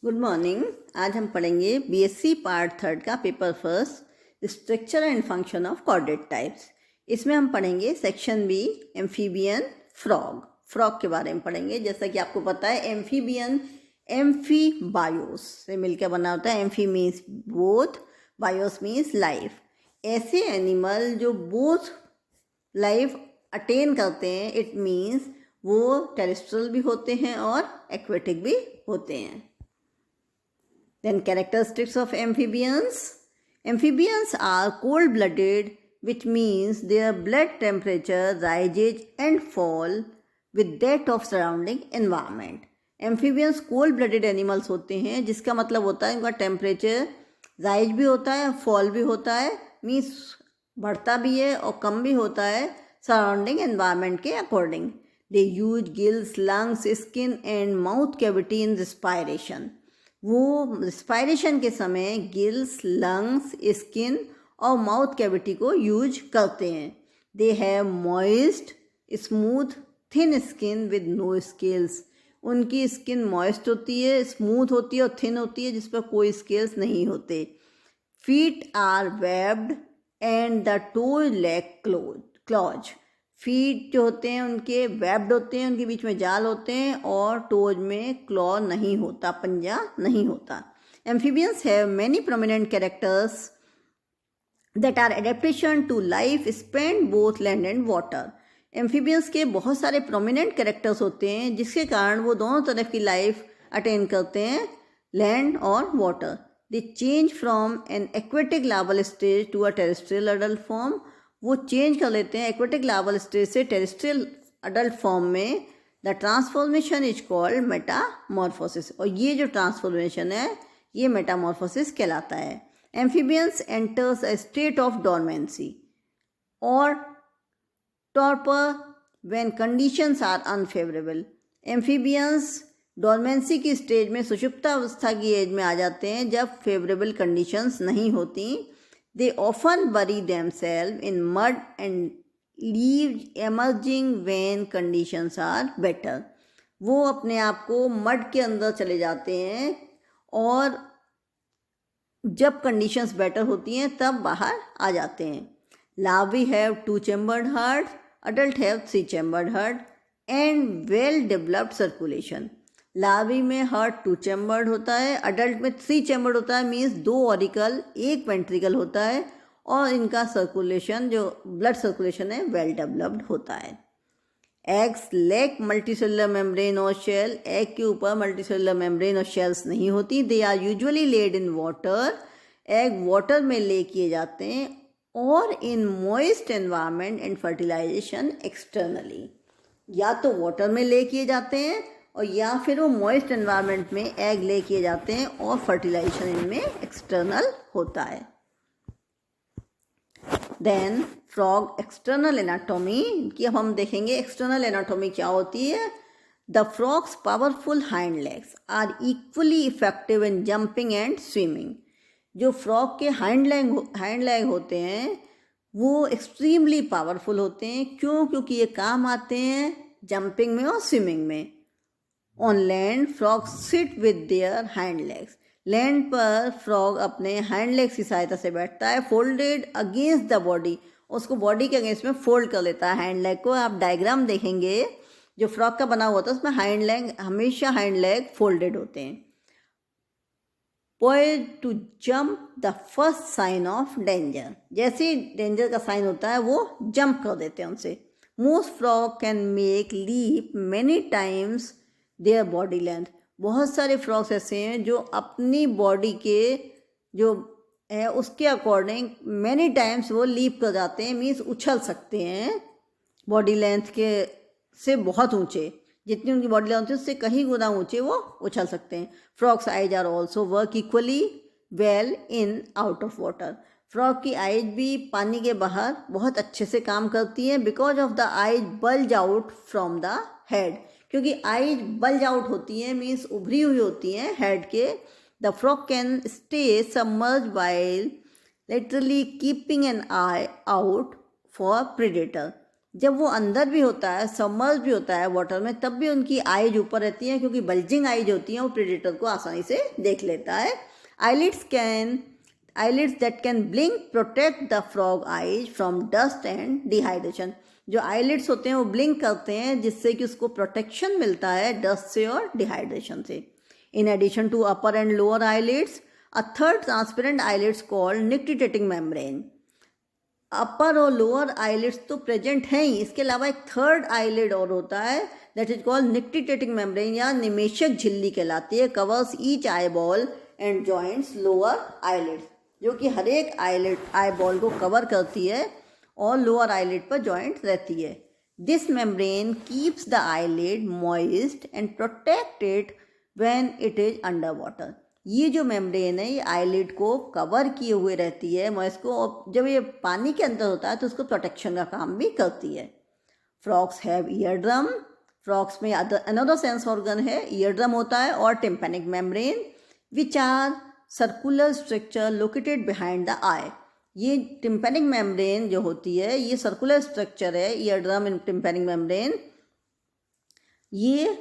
Good morning. आज हम पढ़ेंगे बीएससी पार्ट थर्ड का paper first, structure and function of chordate types. इसमें हम पढ़ेंगे सेक्शन बी, एम्फीबियन फ्रॉग के बारे में पढ़ेंगे। जैसा कि आपको पता है एम्फीबियन एम्फीबायोस से मिलकर बना होता है। Amphi means both, BIOS means life. ऐसे एनिमल जो बोथ लाइफ अटेन करते हैं, इट मीन्स वो टेरेस्ट्रियल भी होते हैं और एक्वेटिक भी होते हैं। Then characteristics of amphibians. Amphibians are cold-blooded, which means their blood temperature rises and fall with that of surrounding environment. Amphibians cold-blooded animals होते हैं, जिसका मतलब होता है इनका टेम्परेचर राइज भी होता है, फॉल भी होता है, मीन्स बढ़ता भी है और कम भी होता है सराउंडिंग एनवायरनमेंट के according. They use gills, lungs, skin and mouth cavity in respiration. वो रिस्पायरेशन के समय गिल्स, लंग्स, स्किन और माउथ कैविटी को यूज करते हैं। They have moist, smooth, thin skin with no scales. उनकी स्किन मॉइस्ट होती है, स्मूथ होती है और थिन होती है, जिस पर कोई स्केल्स नहीं होते। Feet are webbed and the toes lack claws. Feet जो होते हैं उनके वेब्ड होते हैं, उनके बीच में जाल होते हैं और टोज में क्लॉ नहीं होता, पंजा नहीं होता। Amphibians have many prominent characters that are adaptation to life spend both land and water. Amphibians के बहुत सारे प्रोमिनेंट कैरेक्टर्स होते हैं जिसके कारण वो दोनों तरफ की लाइफ अटेन करते हैं, लैंड और water. They change from an aquatic larval stage to a terrestrial adult form. वो चेंज कर लेते हैं एक्वेटिक लार्वल स्टेज से टेरेस्ट्रियल अडल्ट फॉर्म में। The transformation is called metamorphosis, और ये जो ट्रांसफॉर्मेशन है ये मेटामॉर्फोसिस कहलाता है। Amphibians enters a state of dormancy और torpor when conditions are unfavourable. Amphibians dormancy की स्टेज में, सुषुप्ता अवस्था की एज में आ जाते हैं जब फेवरेबल कंडीशंस नहीं होती। They often bury themselves in mud and leave emerging when conditions are better. वो अपने आप को मड के अंदर चले जाते हैं और जब कंडीशंस बेटर होती हैं तब बाहर आ जाते हैं। Larvae have 2 chambered hearts, adult have 3 chambered heart and well developed circulation. Larvae में हार्ट 2 चैम्बर्ड होता है, अडल्ट में 3 चैम्बर्ड होता है, मीन्स 2 ऑरिकल, 1 वेंट्रिकल होता है और इनका सर्कुलेशन, जो ब्लड सर्कुलेशन है, वेल डेवलप्ड होता है। एग्स लैक मल्टीसेलुलर मेम्ब्रेन और शेल। एग के ऊपर मल्टीसेलुलर मेम्ब्रेन और शेल्स नहीं होती। They are usually laid in water. Egg water में ले किए जाते हैं और in moist environment and fertilization externally. या तो वाटर में ले किए जाते हैं और या फिर वो मॉइस्ट एनवायरनमेंट में एग ले किए जाते हैं और फर्टिलाइजेशन इनमें एक्सटर्नल होता है। देन फ्रॉग एक्सटर्नल एनाटॉमी की अब हम देखेंगे। एक्सटर्नल एनाटॉमी क्या होती है? The frogs powerful hind legs are equally effective in jumping and swimming. जो फ्रॉग के हाइंड लेग होते हैं वो एक्सट्रीमली पावरफुल होते हैं। क्यों? क्योंकि ये काम आते हैं जंपिंग में और स्विमिंग में। On land frog sit with their hind legs. Land पर फ्रॉग अपने हाइंड लेग्स की सहायता से बैठता है, फोल्डेड अगेंस्ट द बॉडी, उसको बॉडी के अगेंस्ट में फोल्ड कर लेता है हाइंड लेग को। आप डायग्राम देखेंगे जो फ्रॉग का बना हुआ था उसमें हाइंड लेग, हमेशा हाइंड लेग फोल्डेड होते हैं। Poised to jump the first sign of danger. जैसे डेंजर का साइन होता है वो जंप कर देते हैं उनसे। Most frog can make leap many times their body length. बहुत सारे फ्रॉग्स ऐसे हैं जो अपनी बॉडी के जो है उसके अकॉर्डिंग मैनी टाइम्स वो लीप कर जाते हैं, मीन्स उछल सकते हैं बॉडी लेंथ के से बहुत ऊंचे। जितनी उनकी बॉडी लेंथ है उससे कहीं गुना ऊंचे वो उछल सकते हैं। Frogs eyes are also work equally well in out of water. Frog की आइज भी पानी के बाहर बहुत अच्छे से काम करती है, because of the eyes bulge out from the head. क्योंकि आइज बल्ज आउट होती है, मीन्स उभरी हुई होती हैं हेड के। The frog can stay submerge while literally keeping an I out for predator. जब वो अंदर भी होता है, सबमर्ज भी होता है वाटर में, तब भी उनकी आइज ऊपर रहती हैं, क्योंकि बल्जिंग आइज होती हैं, वो प्रेडेटर को आसानी से देख लेता है. Eyelids that can blink protect the frog eyes from dust and dehydration. जो eyelids होते हैं वो blink करते हैं, जिससे कि उसको protection मिलता है डस्ट से और डिहाइड्रेशन से. In addition to upper and lower eyelids, a third transparent eyelids called nictitating membrane. अपर और लोअर आईलिड्स तो प्रेजेंट हैं ही, इसके अलावा एक थर्ड आईलिड और होता है, that is called nictitating membrane या निमेशक झिल्ली कहलाती है. Covers each eyeball and joints lower eyelids, जो कि हर एक आईबॉल को कवर करती है और लोअर आईलिड पर जॉइंट रहती है. This membrane keeps the eyelid moist and protect it when it is under water. ये जो मेम्ब्रेन है ये आईलिड को कवर किए हुए रहती है मॉइस्ट को, और जब ये पानी के अंदर होता है तो उसको प्रोटेक्शन का काम भी करती है. Frogs have eardrum. Frogs में अनदर सेंस ऑर्गन है, ईयर ड्रम होता है, और tympanic membrane which are circular structure located behind the eye. ये टिम्पैनिक मेम्ब्रेन जो होती है ये सर्कुलर स्ट्रक्चर है, eardrum and tympanic membrane, ये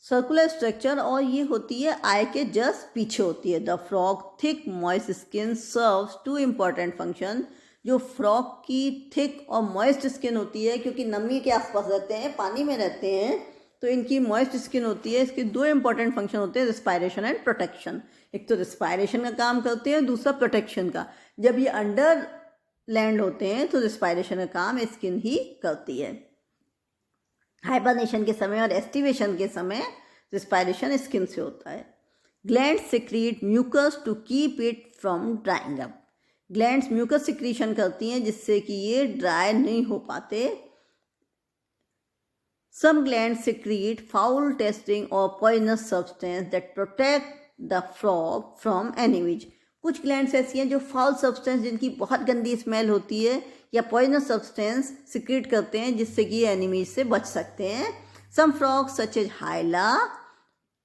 सर्कुलर स्ट्रक्चर, और ये होती है आई के जस्ट पीछे होती है. The frog thick moist skin serves two important function. जो फ्रॉग की थिक और मॉइस्ट स्किन होती है, क्योंकि नमी के आसपास रहते हैं, पानी में रहते हैं, तो इनकी मॉइस्ट स्किन होती है. इसके दो इंपॉर्टेंट फंक्शन होते हैं, रिस्पायरेशन एंड प्रोटेक्शन. एक तो रिस्पायरेशन का काम करते हैं, दूसरा प्रोटेक्शन का. जब ये अंडर लैंड होते हैं तो रिस्पायरेशन का काम स्किन ही करती है. हाइबरनेशन के समय और एस्टिवेशन के समय रिस्पायरेशन स्किन से होता है. Glands secrete mucus to keep it from drying up. Glands mucus secretion करती हैं जिससे कि ये ड्राई नहीं हो पाते. Some glands secrete foul tasting और poisonous substance that protect the frog from enemies. कुछ ग्लैंड्स ऐसी हैं जो फाउल सब्सटेंस, जिनकी बहुत गंदी स्मेल होती है, या पॉइजनस सब्सटेंस सिक्रीट करते हैं जिससे कि एनिमीज से बच सकते हैं. Some frogs such as Hyla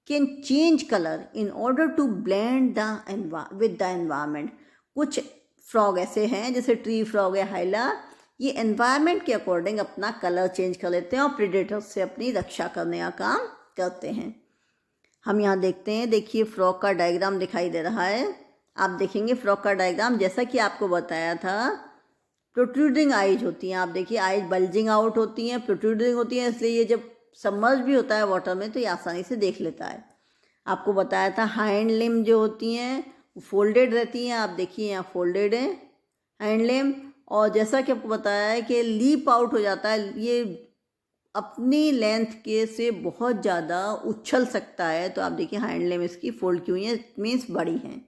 can change colour in order to blend with the environment. कुछ फ्रॉग ऐसे हैं जैसे ट्री फ्रॉग है, हाइला, ये एनवायरमेंट के अकॉर्डिंग अपना कलर चेंज कर लेते हैं और प्रेडेटर्स से अपनी रक्षा करने का काम करते हैं. हम यहाँ देखते हैं, देखिए फ्रॉग का डायग्राम दिखाई दे रहा है. आप देखेंगे फ्रॉग का डायग्राम, जैसा कि आपको बताया था, प्रोट्रूडिंग आइज होती हैं. आप देखिए आइज बल्जिंग आउट होती हैं, प्रोट्रूडिंग होती हैं, इसलिए ये जब सबमर्ज भी होता है वाटर में तो ये आसानी से देख लेता है. आपको बताया था हाइंड लिम जो होती हैं फोल्डेड रहती हैं. आप देखिए यहाँ फोल्डेड है हाइंड लिम, और जैसा कि आपको बताया है कि लीप आउट हो जाता है, ये अपनी लेंथ के से बहुत ज़्यादा उछल सकता है. तो आप देखिए हाइंड लिम इसकी फोल्ड की हुई है, मीन्स बड़ी हैं.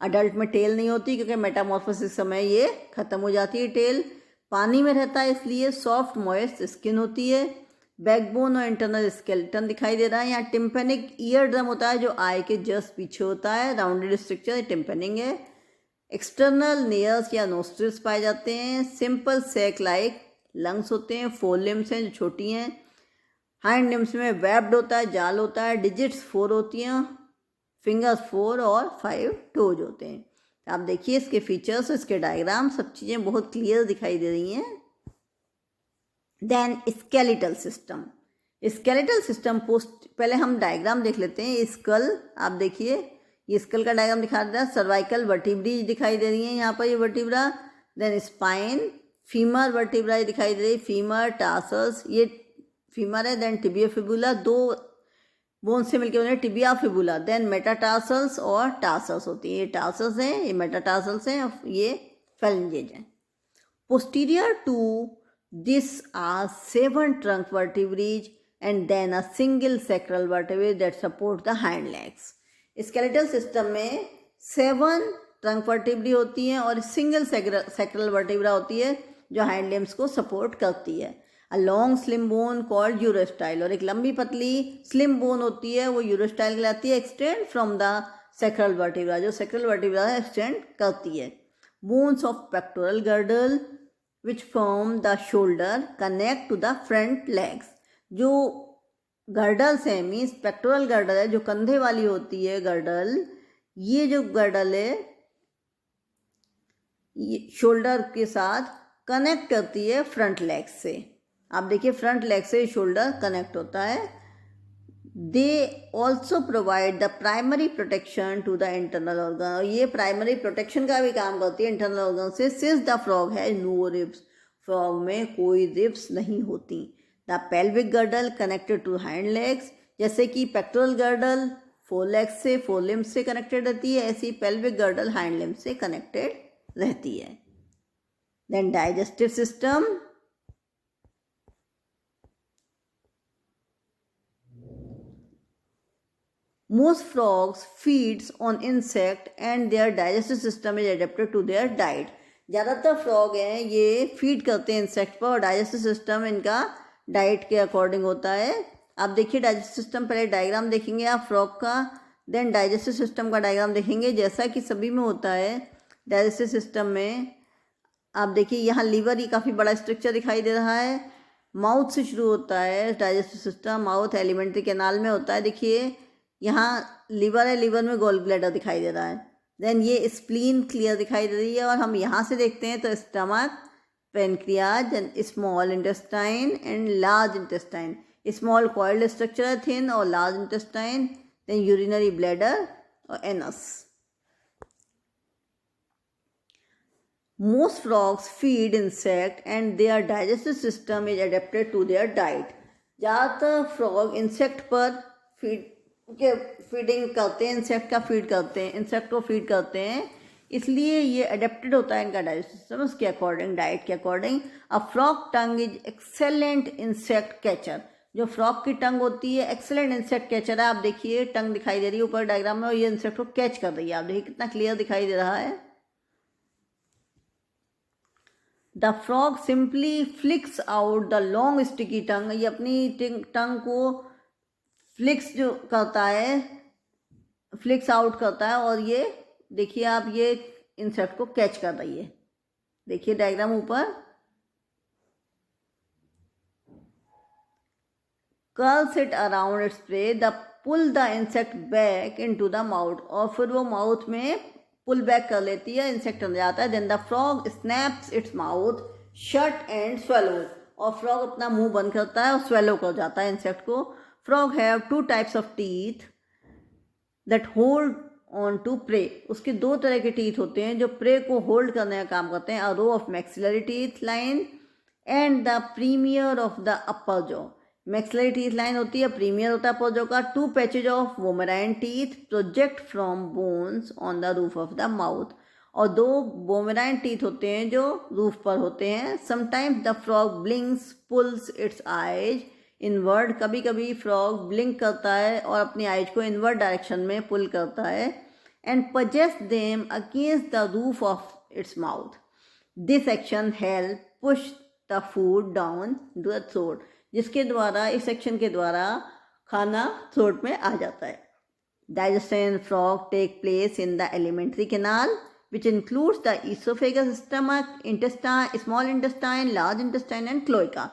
अडल्ट में टेल नहीं होती क्योंकि मेटामॉर्फोसिस समय ये ख़त्म हो जाती है टेल. पानी में रहता है इसलिए सॉफ्ट मॉइस्ट स्किन होती है. बैकबोन और इंटरनल स्केलेटन दिखाई दे रहा है. यहाँ टिम्पैनिक ईयर ड्रम होता है जो आई के जस्ट पीछे होता है. राउंडेड स्ट्रक्चर टिम्पैनिक है. एक्सटर्नल नेयर्स या नोस्ट्रिल्स पाए जाते हैं. सिंपल सैक लाइक लंग्स होते हैं. 4 लिम्स हैं जो छोटी हैं. हाइंड लिम्स में वेब्ड होता है, जाल होता है. डिजिट्स 4 होती हैं, फिंगर्स 4 और 5 टोज होते हैं. आप देखिए इसके फीचर्स, इसके डायग्राम, सब चीज़ें बहुत क्लियर दिखाई दे रही हैं. Then skeletal system. Skeletal system पहले हम डायग्राम देख लेते हैं. स्कल, आप देखिए ये स्कल का डायग्राम दिखा रहा है. सर्वाइकल वर्टिब्री दिखाई दे रही है यहाँ पर, ये vertebra. Then spine, femur vertebra दिखाई दे रही है, फीमर, टार्सस, ये फीमर है. देन टिबिया फिबुला, 2 बोन से मिलकर बने टिबिया फिबुला. देन मेटाटार्सल्स और टार्सल्स होती है. ये टार्सल्स हैं, ये मेटाटार्सल्स हैं, और ये फेलेंजेज हैं. Posterior to this are 7 trunk vertebrae and then a single sacral vertebrae that support the hind legs. Skeletal system में 7 ट्रंक वर्टिब्री होती हैं और सिंगल सैक्रल वर्टिब्रा होती है जो हाइंड लिम्स को सपोर्ट करती है. A long slim bone called urostyle, और एक लंबी पतली स्लिम बोन होती है वो यूरोस्टाइल कहलाती है. Extend from the sacral vertebra, जो सैक्रल वर्टिब्रा है एक्सटेंड करती है. Bones of pectoral girdle which form the shoulder connect to the front legs. जो गर्डल्स हैं, मीन्स पेक्टोरल गर्डल है जो कंधे वाली होती है गर्डल, ये जो गर्डल है ये शोल्डर के साथ कनेक्ट करती है फ्रंट लेग से। आप देखिए फ्रंट लेग से शोल्डर कनेक्ट होता है। They also provide the primary protection to the internal organ, और ये प्राइमरी प्रोटेक्शन का भी काम करती है इंटरनल ऑर्गन से। सिंस द फ्रॉग है नो रिब्स, फ्रॉग में कोई रिब्स नहीं होती। The pelvic girdle connected to hind legs, जैसे कि पेक्टोरल गर्डल फोर लेग्स से, फोर लिम्स से कनेक्टेड रहती है, ऐसी पेल्विक गर्डल हैंड लिम्स से कनेक्टेड रहती है। Then digestive system, most frogs feeds on insect and their digestive system is adapted to their diet। ज़्यादातर फ्रॉग हैं ये फीड करते हैं इंसेक्ट पर, और डाइजेस्टिव सिस्टम इनका डाइट के अकॉर्डिंग होता है। आप देखिए डाइजेस्टिव सिस्टम, पहले डायग्राम देखेंगे आप फ्रॉग का, देन डाइजेस्टिव सिस्टम का डायग्राम देखेंगे। जैसा कि सभी में होता है डाइजेस्टिव सिस्टम में, आप देखिए यहाँ लीवर ही काफ़ी बड़ा स्ट्रक्चर दिखाई दे रहा है। माउथ से शुरू होता है digestive system, mouth alimentary canal में होता है। देखिए यहाँ लीवर है, लीवर में गॉल ब्लैडर दिखाई दे रहा है। देन ये स्प्लीन क्लियर दिखाई दे रही है, और हम यहाँ से देखते हैं तो stomach, pancreas, then small intestine and large intestine. Small coiled structure है थिन, और large intestine, then urinary bladder और anus. Most frogs feed insect and their digestive system is adapted to their diet। ज़्यादातर frog insect पर feeding करते हैं, insect का feed करते हैं, इंसेक्ट को फीड करते हैं, इसलिए ये अडेप्टेड होता है इनका डाइजेस्टिव सिस्टम उसके अकॉर्डिंग, डाइट के according. A frog tongue is excellent insect catcher. जो फ्रॉग की टंग होती है एक्सेलेंट इंसेक्ट कैचर है। आप देखिए टंग दिखाई दे रही है ऊपर डायग्राम में, और ये इंसेक्ट को कैच कर रही है। आप देखिए कितना क्लियर दिखाई दे रहा है। The frog simply flix out the long sticky tongue. ये अपनी टंग को फ्लिक्स जो करता है, फ्लिक्स आउट करता है, और ये देखिए आप ये इंसेक्ट को कैच कर रही है। देखिए डायग्राम ऊपर। Curls it around its prey, the pull the insect back into the mouth, और फिर वो माउथ में पुल बैक कर लेती है, इंसेक्ट अंदर जाता है। Then the frog snaps its mouth shut and swallow, और फ्रॉग अपना मुंह बंद करता है और स्वेलो कर जाता है इंसेक्ट को। Frog have two types of teeth that hold on to prey. उसके दो तरह के टीथ होते हैं जो प्रे को होल्ड करने का काम करते हैं। A row of maxillary teeth line and the premier of the upper jaw. Maxillary teeth line होती है, प्रीमियर होता है अपर जॉ का। Two patches of vomerine teeth project from bones on the roof of the mouth, और दो वोमेराइन teeth होते हैं जो रूफ पर होते हैं। Sometimes the frog blinks pulls its eyes inward. कभी कभी फ्रॉग ब्लिंक करता है और अपनी आइज को इनवर्ड डायरेक्शन में पुल करता है। एंड पजेस्ट them against the roof of its mouth. This action help push the food down to the throat, जिसके द्वारा, इस सेक्शन के द्वारा खाना थ्रोट में आ जाता है। Digestion frog take place in the alimentary canal which includes the oesophagus, stomach, intestine, small intestine, large intestine and cloaca.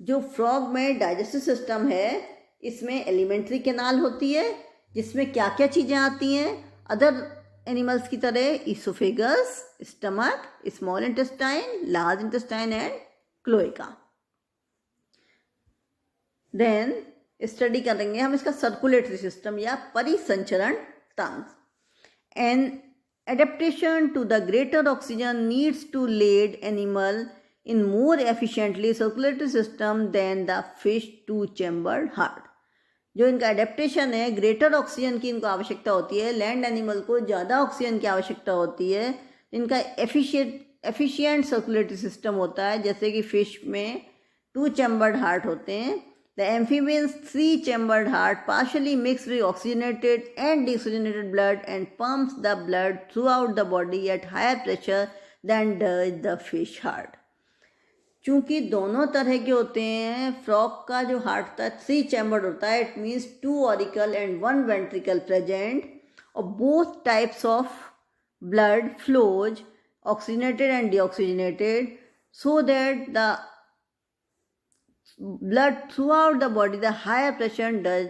जो फ्रॉग में डाइजेस्टिव सिस्टम है इसमें एलिमेंट्री कैनाल होती है, जिसमें क्या क्या चीज़ें आती हैं अदर एनिमल्स की तरह, oesophagus, stomach, small intestine, large intestine and cloaca. Then study करेंगे हम इसका सर्कुलेटरी सिस्टम या परिसंचरण तंत्र। An adaptation to the greater oxygen needs to led animal in more efficiently circulatory system than the fish two chambered heart। जो इनका adaptation है, greater oxygen की इनको आवश्यकता होती है, लैंड एनिमल को ज़्यादा ऑक्सीजन की आवश्यकता होती है। इनका एफिशिएंट सर्कुलेटरी सिस्टम होता है, जैसे कि फिश में टू चैम्बर्ड हार्ट होते हैं। The amphibians three chambered heart partially mix with oxygenated and deoxygenated blood and pumps the blood throughout the body at higher pressure than does the fish heart. चूँकि दोनों तरह के होते हैं, frog का जो हार्ट होता है थ्री चैम्बर्ड होता है, it means two auricle and one ventricle present, और both types of blood flows oxygenated and deoxygenated so that the blood throughout the body the higher pressure does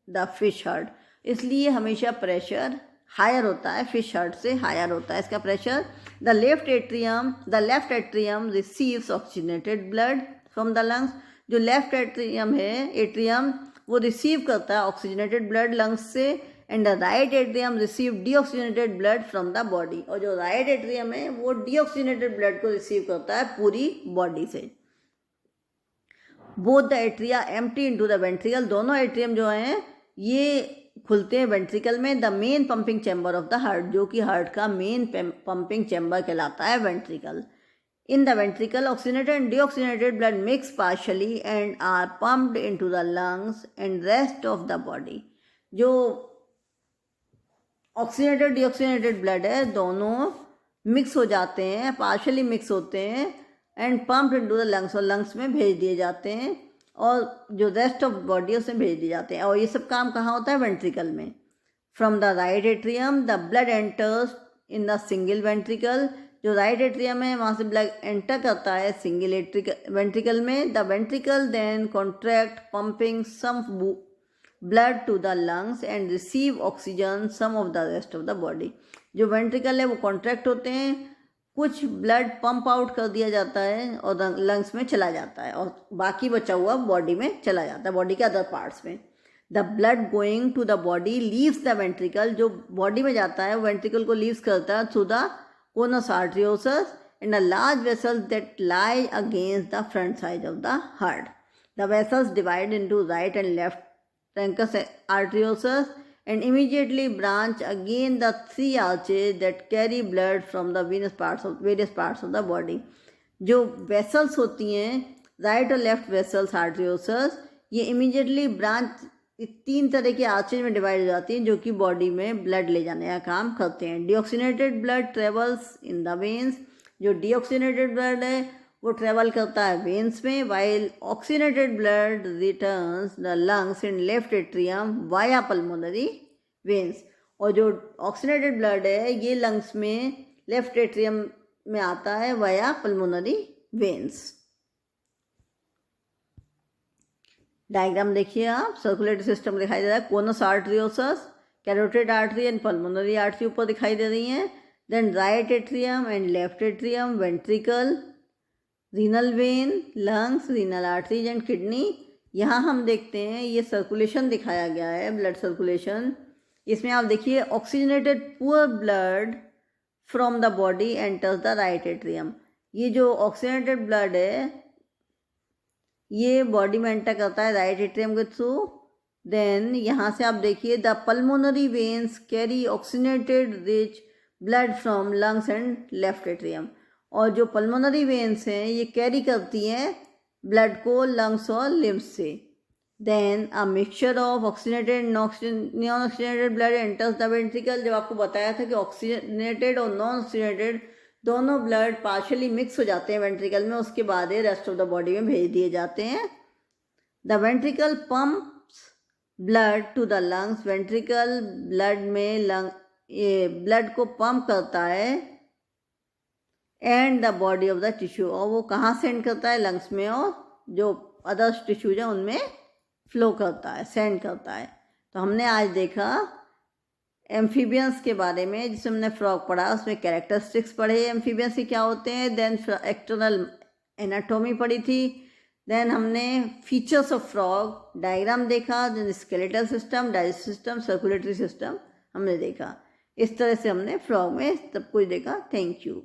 the fish heart. इसलिए हमेशा pressure higher होता है, fish heart से higher होता है इसका pressure. The left atrium receives oxygenated blood from the lungs. जो left atrium है, एट्रियम वो रिसीव करता है ऑक्सीजनेटेड ब्लड लंग्स से, and the right atrium receive deoxygenated blood from the body. और जो राइट एट्रियम है वो डीऑक्सीजनेटेड ब्लड को रिसीव करता है पूरी बॉडी से। Both the atria empty into the ventricle, दोनों एट्रियम जो हैं ये खुलते हैं वेंट्रिकल में। The main pumping chamber of the heart, जो कि हार्ट का मेन पंपिंग चैम्बर कहलाता है ventricle. In the ventricle, oxygenated and deoxygenated blood mix partially and are pumped into the lungs and rest of the body. जो oxygenated deoxygenated blood है दोनों mix हो जाते हैं, पार्शली मिक्स होते हैं, and pumped into the lungs, और lungs में भेज दिए जाते हैं, और जो रेस्ट ऑफ बॉडी उसमें भेज दिए जाते हैं। और ये सब काम कहाँ होता है? वेंट्रिकल में। From the right atrium the blood enters in the single ventricle, जो राइट एट्रियम है वहाँ से ब्लड एंटर करता है सिंगल वेंट्रिकल में। The ventricle then contract pumping some blood to the lungs and receive oxygen some of the rest of the body. जो ventricle है वो कॉन्ट्रैक्ट होते हैं, कुछ ब्लड पंप आउट कर दिया जाता है और लंग्स में चला जाता है, और बाकी बचा हुआ बॉडी में चला जाता है, बॉडी के अदर पार्ट्स में। The blood going to the body leaves the ventricle, जो बॉडी में जाता है वो वेंट्रिकल को लीव्स करता है through the conus arteriosus and a large vessels that lie against the front side of the heart. The vessels divide into right and left truncus arteriosus and immediately branch again the three arches that carry blood from the various parts of the body. जो vessels होती हैं right और left vessels arteriosus, ये immediately branch तीन तरह के arches में divide हो जाती हैं, जो कि बॉडी में ब्लड ले जाने का काम करते हैं। Deoxygenated blood travels in the veins, जो डीऑक्सीनेटेड ब्लड है वो ट्रेवल करता है वेन्स में, while oxygenated blood returns the lungs in left atrium via pulmonary veins. और जो ऑक्सीनेटेड ब्लड है ये लंग्स में लेफ्ट एट्रियम में आता है वाया पल्मोनरी वेन्स। डायग्राम देखिए आप, सर्कुलेटरी सिस्टम दिखाई दे रहा है, conus arteriosus, carotid artery and pulmonary artery ऊपर दिखाई दे रही हैं। Then right atrium and left atrium, ventricle, renal vein, lungs, renal arteries and kidney. यहाँ हम देखते हैं ये सर्कुलेशन दिखाया गया है, ब्लड सर्कुलेशन। इसमें आप देखिए oxygenated poor blood from the body enters the right atrium. ये जो ऑक्सीजनेटेड ब्लड है ये बॉडी में एंटर करता है राइट एट्रियम के थ्रू। देन यहाँ से आप देखिए the pulmonary veins carry oxygenated rich blood from lungs and left atrium. और जो पल्मोनरी वेन्स हैं ये कैरी करती हैं ब्लड को लंग्स और लिम्स से। Then a mixture of oxygenated non oxygenated blood enters the ventricle. जब आपको बताया था कि ऑक्सीजनेटेड और नॉन ऑक्सीजनेटेड दोनों ब्लड पार्शली मिक्स हो जाते हैं वेंट्रिकल में, उसके बाद ये रेस्ट ऑफ द बॉडी में भेज दिए जाते हैं। The ventricle pumps blood to the lungs, ventricle blood में ये ब्लड को पंप करता है, and the body of the tissue, और वो कहाँ सेंड करता है? लंग्स में, और जो अदर्स टिश्यूज हैं उनमें फ्लो करता है, सेंड करता है। तो हमने आज देखा एम्फीबियंस के बारे में, जिसमें हमने फ्रॉग पढ़ा, उसमें कैरेक्टरिस्टिक्स पढ़े एम्फीबियंस के क्या होते हैं। देन एक्सटर्नल एनाटॉमी पढ़ी थी। देन हमने फीचर्स ऑफ फ्रॉग डायग्राम देखा। Then skeletal system, digestive system, circulatory system हमने देखा। इस तरह से हमने फ्रॉग में सब कुछ देखा। Thank you.